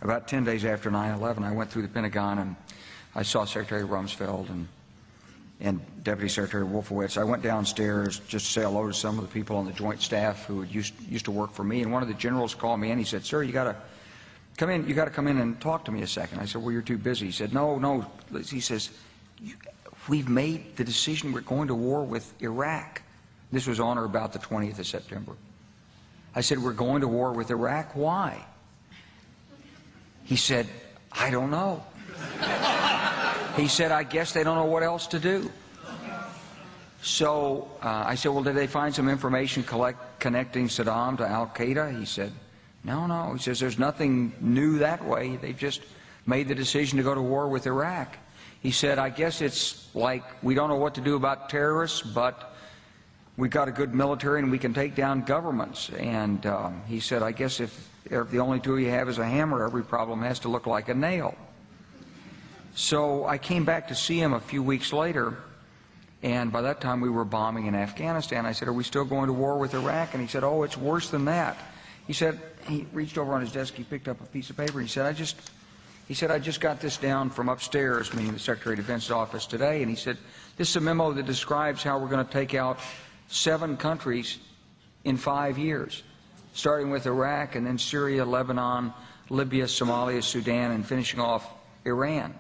About 10 days after 9/11, I went through the Pentagon and I saw Secretary Rumsfeld and Deputy Secretary Wolfowitz. I went downstairs just to say hello to some of the people on the joint staff who used to work for me, and one of the generals called me in. He said, "Sir, you got to come in. You got to come in and talk to me a second." I said, "Well, you're too busy." He said, "No." He says, "We've made the decision. We're going to war with Iraq." This was on or about the 20th of September. I said, "We're going to war with Iraq. Why?" He said, "I don't know." He said, "I guess they don't know what else to do." So I said, "Well, did they find some information connecting Saddam to Al Kaiда?" He said, No. He says, "There's nothing new that way. They've just made the decision to go to war with Iraq." He said, "I guess it's like we don't know what to do about terrorists, but we've got a good military and we can take down governments." And he said, "I guess if the only tool you have is a hammer, every problem has to look like a nail." So I came back to see him a few weeks later, and by that time we were bombing in Afghanistan. I said, "Are we still going to war with Iraq?" And he said, "Oh, it's worse than that." He said, he reached over on his desk, he picked up a piece of paper, and he said, I just got this down from upstairs," meaning the Secretary of Defense's office today, and he said, "This is a memo that describes how we're going to take out 7 countries in 5 years, starting with Iraq and then Syria, Lebanon, Libya, Somalia, Sudan, and finishing off Iran."